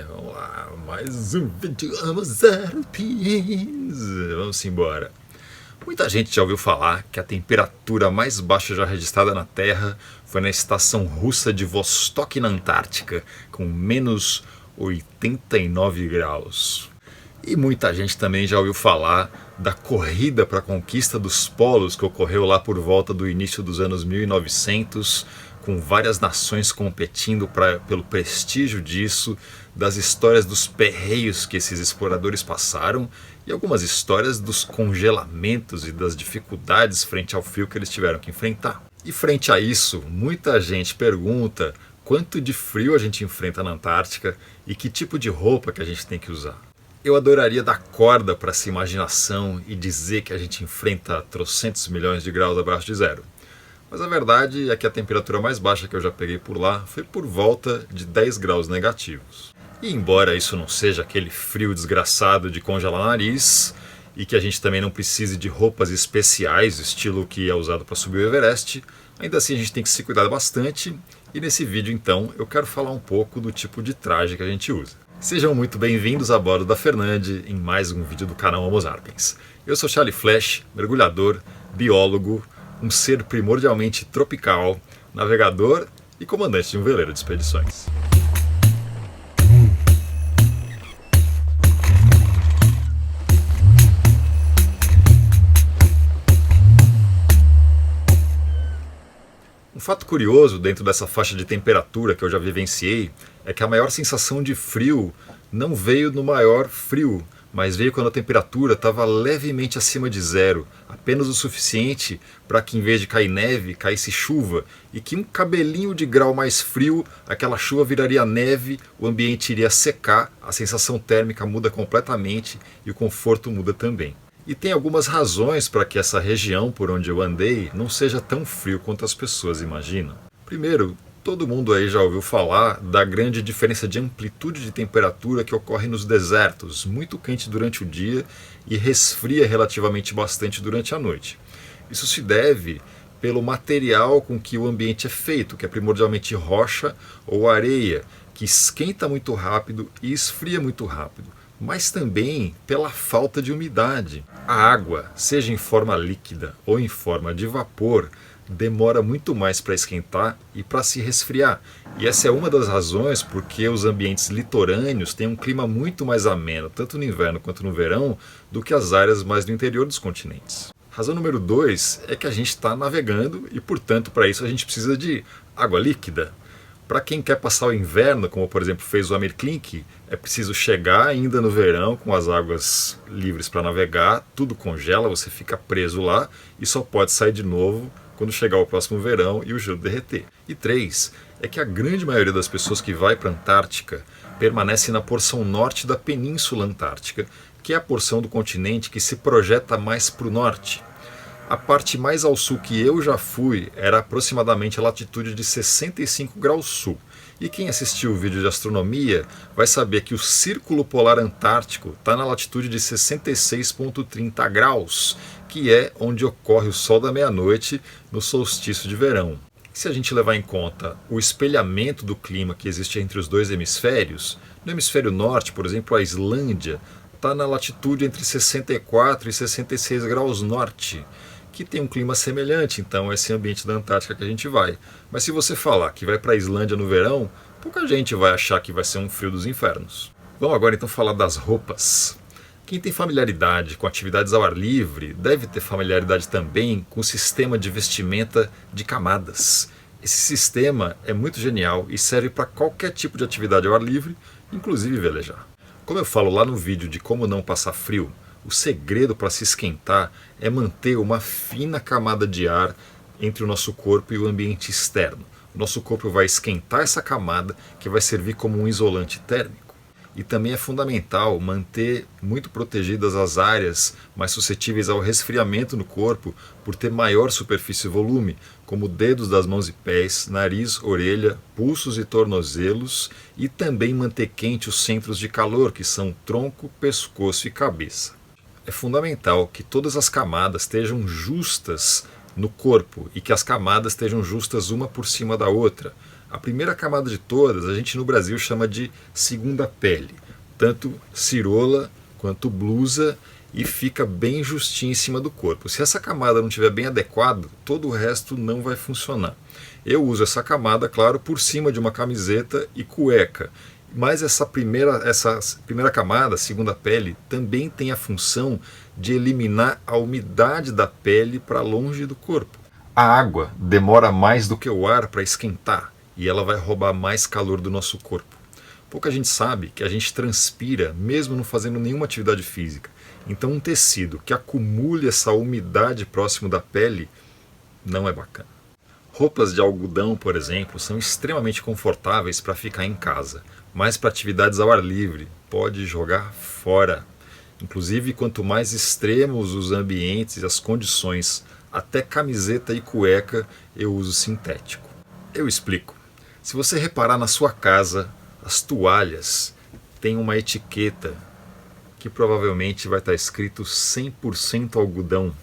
Vamos lá, mais um vídeo, vamos Arpins. Vamos embora. Muita gente já ouviu falar que a temperatura mais baixa já registrada na Terra foi na estação russa de Vostok, na Antártica, com menos 89 graus. E muita gente também já ouviu falar da corrida para a conquista dos polos que ocorreu lá por volta do início dos anos 1900, com várias nações competindo pelo prestígio disso, das histórias dos perreios que esses exploradores passaram e algumas histórias dos congelamentos e das dificuldades frente ao frio que eles tiveram que enfrentar. E frente a isso, muita gente pergunta quanto de frio a gente enfrenta na Antártica e que tipo de roupa que a gente tem que usar. Eu adoraria dar corda para essa imaginação e dizer que a gente enfrenta trocentos milhões de graus abaixo de zero. Mas a verdade é que a temperatura mais baixa que eu já peguei por lá foi por volta de 10 graus negativos. E embora isso não seja aquele frio desgraçado de congelar nariz, e que a gente também não precise de roupas especiais, estilo que é usado para subir o Everest, ainda assim a gente tem que se cuidar bastante, e nesse vídeo então eu quero falar um pouco do tipo de traje que a gente usa. Sejam muito bem-vindos a bordo da Fernande em mais um vídeo do canal Homo Sapiens. Eu sou Charlie Flash, mergulhador, biólogo, um ser primordialmente tropical, navegador e comandante de um veleiro de expedições. Um fato curioso dentro dessa faixa de temperatura que eu já vivenciei é que a maior sensação de frio não veio no maior frio, mas veio quando a temperatura estava levemente acima de zero, apenas o suficiente para que em vez de cair neve, caísse chuva, e que um cabelinho de grau mais frio, aquela chuva viraria neve, o ambiente iria secar, a sensação térmica muda completamente e o conforto muda também. E tem algumas razões para que essa região por onde eu andei não seja tão frio quanto as pessoas imaginam. Primeiro, todo mundo aí já ouviu falar da grande diferença de amplitude de temperatura que ocorre nos desertos, muito quente durante o dia e resfria relativamente bastante durante a noite. Isso se deve pelo material com que o ambiente é feito, que é primordialmente rocha ou areia, que esquenta muito rápido e esfria muito rápido, mas também pela falta de umidade. A água, seja em forma líquida ou em forma de vapor, demora muito mais para esquentar e para se resfriar. E essa é uma das razões porque os ambientes litorâneos têm um clima muito mais ameno, tanto no inverno quanto no verão, do que as áreas mais do interior dos continentes. Razão número 2 é que a gente está navegando e, portanto, para isso a gente precisa de água líquida. Para quem quer passar o inverno, como por exemplo fez o Amir Klink, é preciso chegar ainda no verão com as águas livres para navegar, tudo congela, você fica preso lá e só pode sair de novo quando chegar o próximo verão e o gelo derreter. E 3 é que a grande maioria das pessoas que vai para a Antártica permanece na porção norte da Península Antártica, que é a porção do continente que se projeta mais para o norte. A parte mais ao sul que eu já fui era aproximadamente a latitude de 65 graus sul. E quem assistiu o vídeo de astronomia vai saber que o Círculo Polar Antártico está na latitude de 66,30 graus, que é onde ocorre o sol da meia-noite no solstício de verão. Se a gente levar em conta o espelhamento do clima que existe entre os dois hemisférios, no hemisfério norte, por exemplo, a Islândia está na latitude entre 64 e 66 graus norte, que tem um clima semelhante, então, a esse ambiente da Antártica que a gente vai. Mas se você falar que vai para a Islândia no verão, pouca gente vai achar que vai ser um frio dos infernos. Vamos agora então falar das roupas. Quem tem familiaridade com atividades ao ar livre deve ter familiaridade também com o sistema de vestimenta de camadas. Esse sistema é muito genial e serve para qualquer tipo de atividade ao ar livre, inclusive velejar. Como eu falo lá no vídeo de como não passar frio, o segredo para se esquentar é manter uma fina camada de ar entre o nosso corpo e o ambiente externo. O nosso corpo vai esquentar essa camada que vai servir como um isolante térmico. E também é fundamental manter muito protegidas as áreas mais suscetíveis ao resfriamento no corpo por ter maior superfície e volume, como dedos das mãos e pés, nariz, orelha, pulsos e tornozelos, e também manter quente os centros de calor, que são tronco, pescoço e cabeça. É fundamental que todas as camadas estejam justas no corpo e que as camadas estejam justas uma por cima da outra. A primeira camada de todas a gente no Brasil chama de segunda pele, tanto cirola quanto blusa, e fica bem justinho em cima do corpo. Se essa camada não estiver bem adequada, todo o resto não vai funcionar. Eu uso essa camada, claro, por cima de uma camiseta e cueca, mas essa primeira camada, segunda pele, também tem a função de eliminar a umidade da pele para longe do corpo. A água demora mais do que o ar para esquentar e ela vai roubar mais calor do nosso corpo. Pouca gente sabe que a gente transpira mesmo não fazendo nenhuma atividade física. Então um tecido que acumule essa umidade próximo da pele não é bacana. Roupas de algodão, por exemplo, são extremamente confortáveis para ficar em casa, mas para atividades ao ar livre pode jogar fora. Inclusive, quanto mais extremos os ambientes e as condições, até camiseta e cueca eu uso sintético. Eu explico. Se você reparar na sua casa, as toalhas têm uma etiqueta que provavelmente vai estar escrito 100% algodão.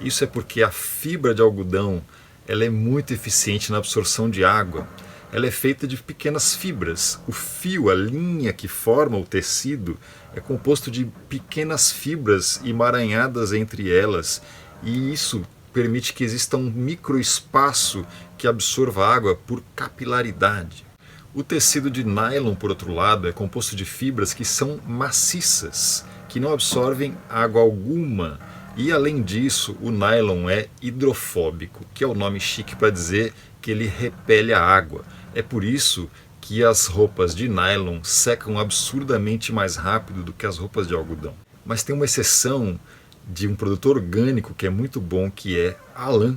Isso é porque a fibra de algodão ela é muito eficiente na absorção de água. Ela é feita de pequenas fibras. O fio, a linha que forma o tecido, é composto de pequenas fibras emaranhadas entre elas, e isso permite que exista um microespaço que absorva água por capilaridade. O tecido de nylon, por outro lado, é composto de fibras que são maciças, que não absorvem água alguma. E além disso, o nylon é hidrofóbico, que é o nome chique para dizer que ele repele a água. É por isso que as roupas de nylon secam absurdamente mais rápido do que as roupas de algodão. Mas tem uma exceção de um produto orgânico que é muito bom, que é a lã.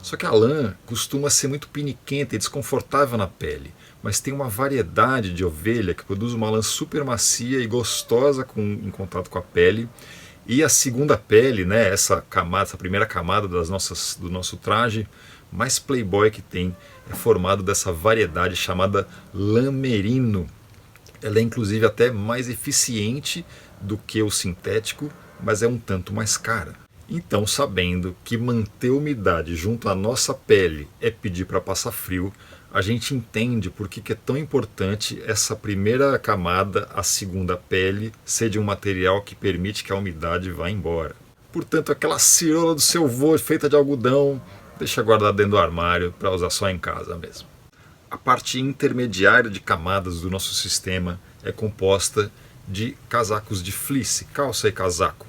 Só que a lã costuma ser muito piniquenta e desconfortável na pele, mas tem uma variedade de ovelha que produz uma lã super macia e gostosa em contato com a pele. E a segunda pele, né, essa primeira camada do nosso traje, mais playboy que tem, é formado dessa variedade chamada lã merino. Ela é inclusive até mais eficiente do que o sintético, mas é um tanto mais cara. Então, sabendo que manter umidade junto à nossa pele é pedir para passar frio, a gente entende por que é tão importante essa primeira camada, a segunda pele, ser de um material que permite que a umidade vá embora. Portanto, aquela cirola do seu vô feita de algodão, deixa guardada dentro do armário para usar só em casa mesmo. A parte intermediária de camadas do nosso sistema é composta de casacos de fleece, calça e casaco.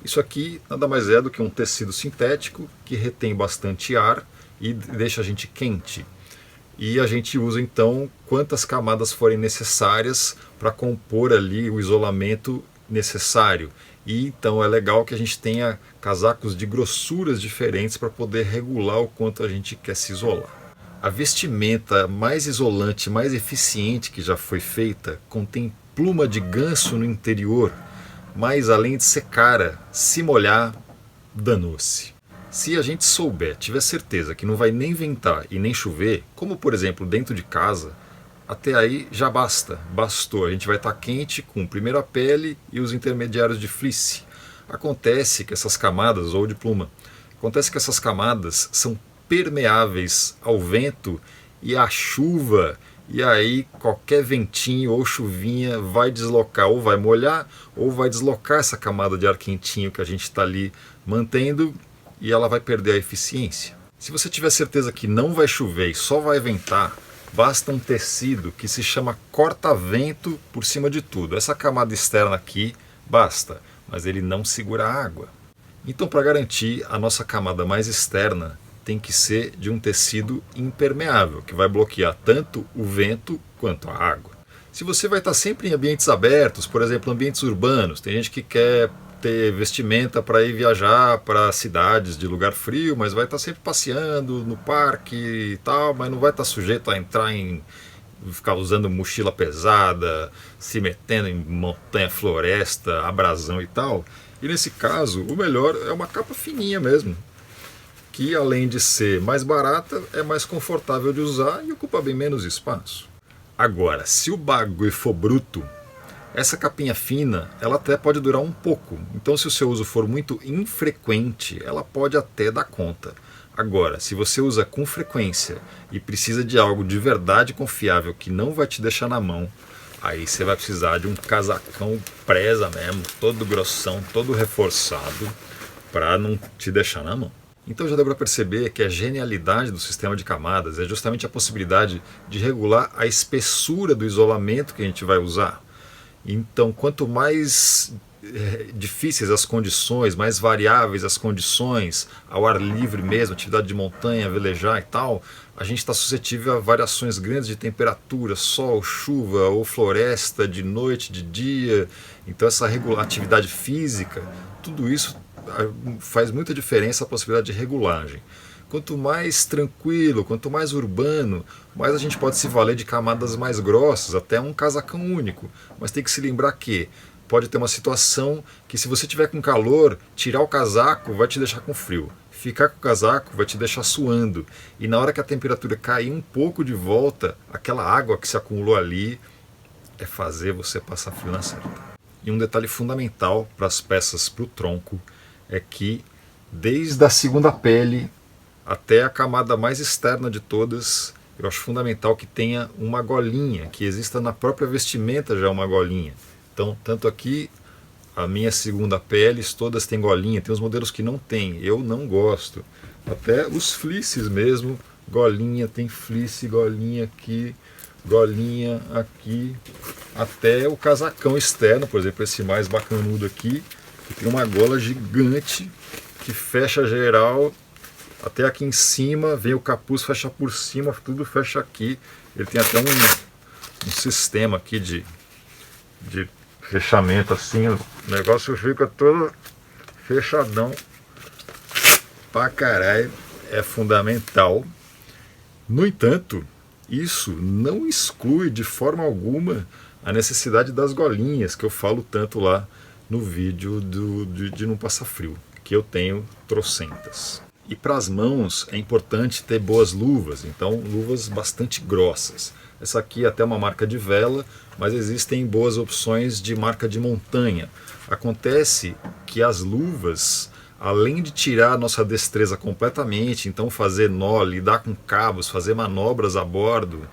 Isso aqui nada mais é do que um tecido sintético que retém bastante ar e deixa a gente quente. E a gente usa então quantas camadas forem necessárias para compor ali o isolamento necessário. E então é legal que a gente tenha casacos de grossuras diferentes para poder regular o quanto a gente quer se isolar. A vestimenta mais isolante, mais eficiente que já foi feita contém pluma de ganso no interior, mas além de ser cara, se molhar, danou-se. Se a gente souber, tiver certeza que não vai nem ventar e nem chover, como por exemplo dentro de casa, até aí já bastou. A gente vai estar quente com primeiro a pele e os intermediários de fleece. Acontece que essas camadas, ou de pluma, acontece que essas camadas são permeáveis ao vento e à chuva, e aí qualquer ventinho ou chuvinha vai deslocar, ou vai molhar, ou vai deslocar essa camada de ar quentinho que a gente está ali mantendo, e ela vai perder a eficiência. Se você tiver certeza que não vai chover e só vai ventar, basta um tecido que se chama corta-vento por cima de tudo. Essa camada externa aqui basta, mas ele não segura a água. Então, para garantir, a nossa camada mais externa tem que ser de um tecido impermeável, que vai bloquear tanto o vento quanto a água. Se você vai estar sempre em ambientes abertos, por exemplo, ambientes urbanos, tem gente que quer ter vestimenta para ir viajar para cidades de lugar frio, mas vai estar sempre passeando no parque e tal, mas não vai estar sujeito a ficar usando mochila pesada, se metendo em montanha, floresta, abrasão e tal. E nesse caso, o melhor é uma capa fininha mesmo, que além de ser mais barata, é mais confortável de usar e ocupa bem menos espaço. Agora, se o bagulho for bruto, essa capinha fina, ela até pode durar um pouco. Então, se o seu uso for muito infrequente, ela pode até dar conta. Agora, se você usa com frequência e precisa de algo de verdade confiável que não vai te deixar na mão, aí você vai precisar de um casacão presa mesmo, todo grossão, todo reforçado, para não te deixar na mão. Então já deu para perceber que a genialidade do sistema de camadas é justamente a possibilidade de regular a espessura do isolamento que a gente vai usar. Então, quanto mais difíceis as condições, mais variáveis as condições, ao ar livre mesmo, atividade de montanha, velejar e tal, a gente está suscetível a variações grandes de temperatura, sol, chuva ou floresta, de noite, de dia. Então essa atividade física, tudo isso faz muita diferença a possibilidade de regulagem. Quanto mais tranquilo, quanto mais urbano, mais a gente pode se valer de camadas mais grossas, até um casacão único. Mas tem que se lembrar que pode ter uma situação que, se você tiver com calor, tirar o casaco vai te deixar com frio. Ficar com o casaco vai te deixar suando. E na hora que a temperatura cair um pouco de volta, aquela água que se acumulou ali é fazer você passar frio na certa. E um detalhe fundamental para as peças para o tronco é que, desde a segunda pele até a camada mais externa de todas, eu acho fundamental que tenha uma golinha, que exista na própria vestimenta já uma golinha. Então, tanto aqui, a minha segunda pele, todas têm golinha, tem os modelos que não tem, eu não gosto. Até os fleeces mesmo, golinha, tem fleece, golinha aqui, até o casacão externo, por exemplo, esse mais bacanudo aqui, que tem uma gola gigante que fecha geral. Até aqui em cima, vem o capuz, fecha por cima, tudo fecha aqui. Ele tem até um sistema aqui de fechamento assim, o negócio fica todo fechadão pra caralho, é fundamental. No entanto, isso não exclui de forma alguma a necessidade das golinhas, que eu falo tanto lá no vídeo de não passar frio, que eu tenho trocentas. E para as mãos é importante ter boas luvas, então luvas bastante grossas. Essa aqui é até uma marca de vela, mas existem boas opções de marca de montanha. Acontece que as luvas, além de tirar a nossa destreza completamente, então fazer nó, lidar com cabos, fazer manobras a bordo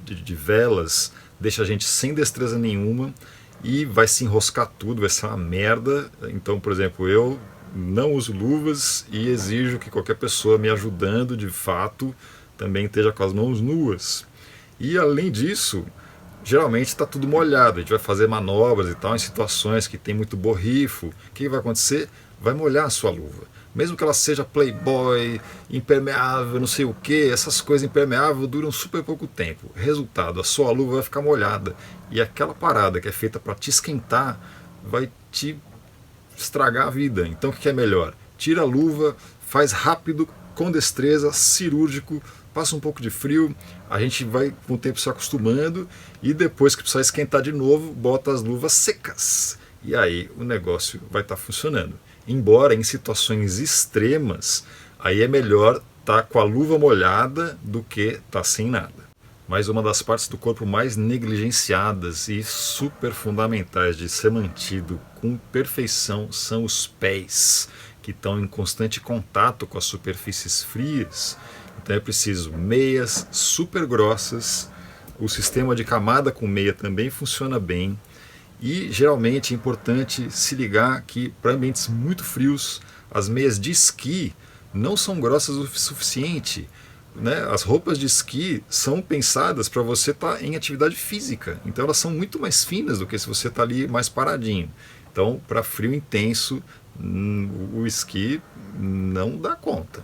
de velas, deixa a gente sem destreza nenhuma e vai se enroscar tudo, vai ser uma merda. Então, por exemplo, eu não uso luvas e exijo que qualquer pessoa me ajudando de fato também esteja com as mãos nuas. E além disso, geralmente está tudo molhado, a gente vai fazer manobras e tal em situações que tem muito borrifo. O que vai acontecer? Vai molhar a sua luva. Mesmo que ela seja playboy, impermeável, não sei o que, essas coisas impermeáveis duram super pouco tempo. Resultado, a sua luva vai ficar molhada e aquela parada que é feita para te esquentar vai te estragar a vida. Então o que é melhor? Tira a luva, faz rápido, com destreza, cirúrgico, passa um pouco de frio, a gente vai com o tempo se acostumando e depois que precisar esquentar de novo, bota as luvas secas. E aí o negócio vai estar funcionando. Embora em situações extremas, aí é melhor estar com a luva molhada do que estar sem nada. Mas uma das partes do corpo mais negligenciadas e super fundamentais de ser mantido com perfeição são os pés, que estão em constante contato com as superfícies frias. Então é preciso meias super grossas, o sistema de camada com meia também funciona bem. E geralmente é importante se ligar que para ambientes muito frios, as meias de esqui não são grossas o suficiente. As roupas de esqui são pensadas para você estar em atividade física, então elas são muito mais finas do que se você está ali mais paradinho. Então, para frio intenso, o esqui não dá conta.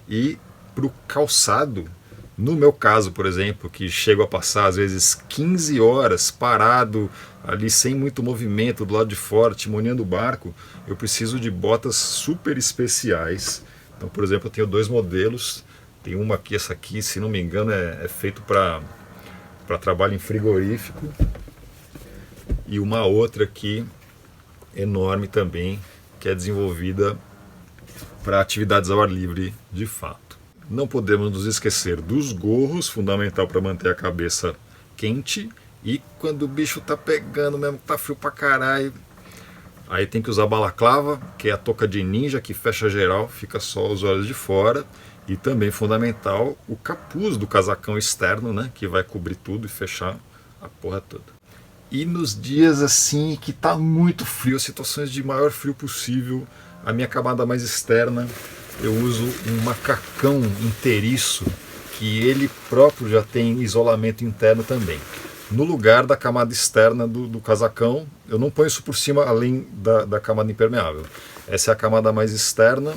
E para o calçado, no meu caso, por exemplo, que chego a passar às vezes 15 horas parado ali sem muito movimento do lado de fora, timoneando o barco, eu preciso de botas super especiais. Então, por exemplo, eu tenho dois modelos. Tem uma aqui, essa aqui, se não me engano, é feito para trabalho em frigorífico. E uma outra aqui, enorme também, que é desenvolvida para atividades ao ar livre de fato. Não podemos nos esquecer dos gorros, fundamental para manter a cabeça quente. E quando o bicho tá pegando mesmo, tá frio pra caralho, Aí tem que usar balaclava, que é a touca de ninja que fecha geral, fica só os olhos de fora. E também fundamental o capuz do casacão externo, né, que vai cobrir tudo e fechar a porra toda. E nos dias assim que tá muito frio, as situações de maior frio possível, a minha camada mais externa, eu uso um macacão inteiriço, que ele próprio já tem isolamento interno também. No lugar da camada externa do casacão, eu não ponho isso por cima além da camada impermeável. Essa é a camada mais externa,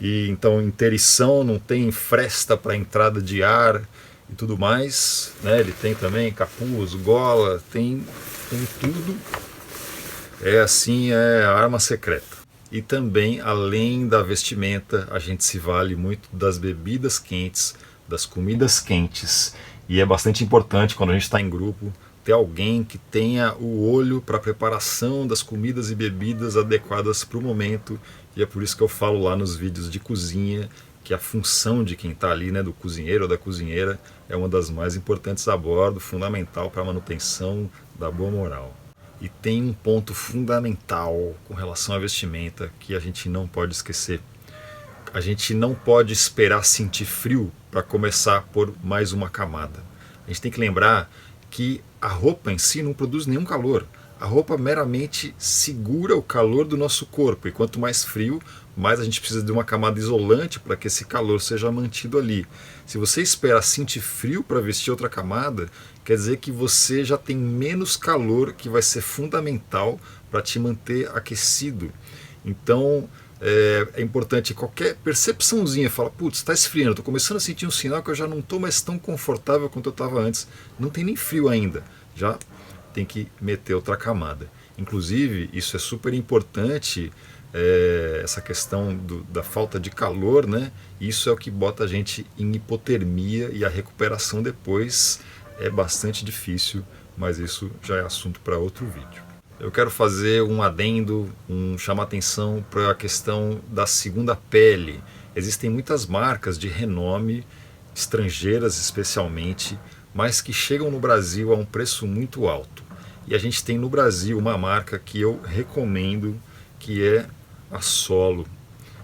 e então inteirição, não tem fresta para entrada de ar e tudo mais, né? Ele tem também capuz, gola, tem tudo. É assim, é a arma secreta. E também, além da vestimenta, a gente se vale muito das bebidas quentes, das comidas quentes. E é bastante importante, quando a gente está em grupo, ter alguém que tenha o olho para a preparação das comidas e bebidas adequadas para o momento. E é por isso que eu falo lá nos vídeos de cozinha que a função de quem está ali, né, do cozinheiro ou da cozinheira, é uma das mais importantes a bordo, fundamental para a manutenção da boa moral. E tem um ponto fundamental com relação à vestimenta que a gente não pode esquecer. A gente não pode esperar sentir frio para começar a pôr mais uma camada. A gente tem que lembrar que a roupa em si não produz nenhum calor. A roupa meramente segura o calor do nosso corpo, e quanto mais frio, mais a gente precisa de uma camada isolante para que esse calor seja mantido ali. Se você espera sentir frio para vestir outra camada, quer dizer que você já tem menos calor, que vai ser fundamental para te manter aquecido. Então é importante, qualquer percepçãozinha, fala, putz, está esfriando, estou começando a sentir um sinal que eu já não estou mais tão confortável quanto eu estava antes. Não tem nem frio ainda, já tem que meter outra camada. Inclusive, isso é super importante, essa questão da falta de calor, né? Isso é o que bota a gente em hipotermia, e a recuperação depois é bastante difícil, mas isso já é assunto para outro vídeo. Eu quero fazer um adendo, chamar atenção para a questão da segunda pele. Existem muitas marcas de renome, estrangeiras especialmente, mas que chegam no Brasil a um preço muito alto. E a gente tem no Brasil uma marca que eu recomendo, que é a Solo.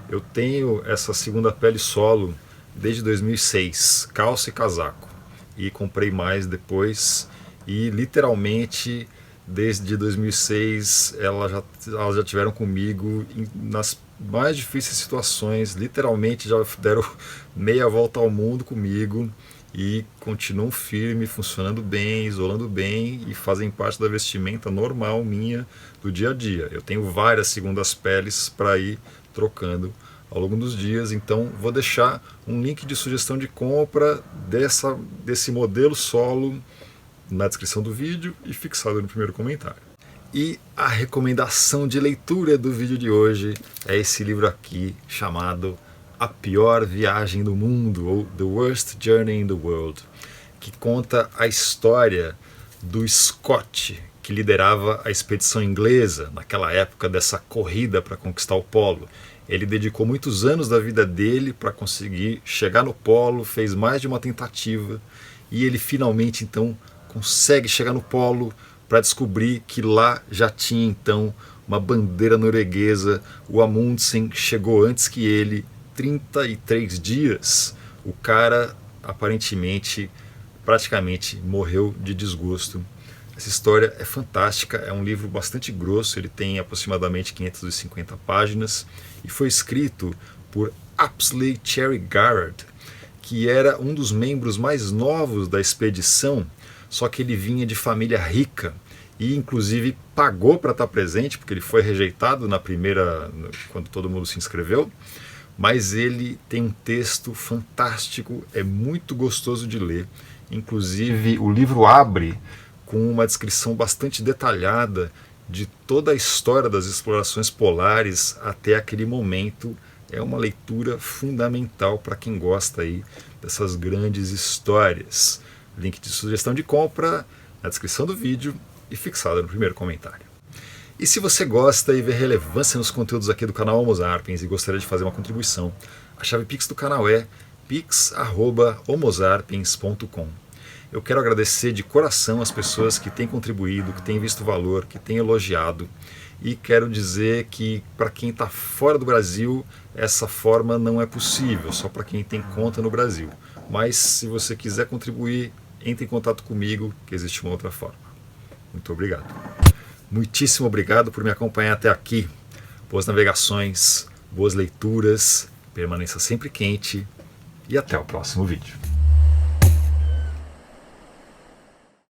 Eu tenho essa segunda pele Solo desde 2006, calça e casaco. E comprei mais depois, e literalmente desde 2006 elas já tiveram comigo nas mais difíceis situações, literalmente já deram meia volta ao mundo comigo, e continuam firme, funcionando bem, isolando bem, e fazem parte da vestimenta normal minha do dia a dia. Eu tenho várias segundas peles para ir trocando ao longo dos dias, então vou deixar um link de sugestão de compra desse modelo Solo na descrição do vídeo e fixado no primeiro comentário. E a recomendação de leitura do vídeo de hoje é esse livro aqui, chamado A Pior Viagem do Mundo, ou The Worst Journey in the World, que conta a história do Scott, que liderava a expedição inglesa naquela época dessa corrida para conquistar o polo. Ele dedicou muitos anos da vida dele para conseguir chegar no polo, fez mais de uma tentativa, e ele finalmente então consegue chegar no polo para descobrir que lá já tinha então uma bandeira norueguesa. O Amundsen chegou antes que ele, 33 dias. O cara aparentemente, praticamente morreu de desgosto. Essa história é fantástica, é um livro bastante grosso, ele tem aproximadamente 550 páginas e foi escrito por Apsley Cherry Garrard, que era um dos membros mais novos da expedição, só que ele vinha de família rica e inclusive pagou para estar presente, porque ele foi rejeitado quando todo mundo se inscreveu. Mas ele tem um texto fantástico, é muito gostoso de ler. Inclusive o livro abre com uma descrição bastante detalhada de toda a história das explorações polares até aquele momento. É uma leitura fundamental para quem gosta aí dessas grandes histórias. Link de sugestão de compra na descrição do vídeo e fixado no primeiro comentário. E se você gosta e vê relevância nos conteúdos aqui do canal Homo Sapiens e gostaria de fazer uma contribuição, a chave Pix do canal é pix@homosapiens.com. Eu quero agradecer de coração as pessoas que têm contribuído, que têm visto valor, que têm elogiado. E quero dizer que para quem está fora do Brasil, essa forma não é possível, só para quem tem conta no Brasil. Mas se você quiser contribuir, entre em contato comigo, que existe uma outra forma. Muito obrigado. Muitíssimo obrigado por me acompanhar até aqui. Boas navegações, boas leituras, permaneça sempre quente e até o próximo vídeo.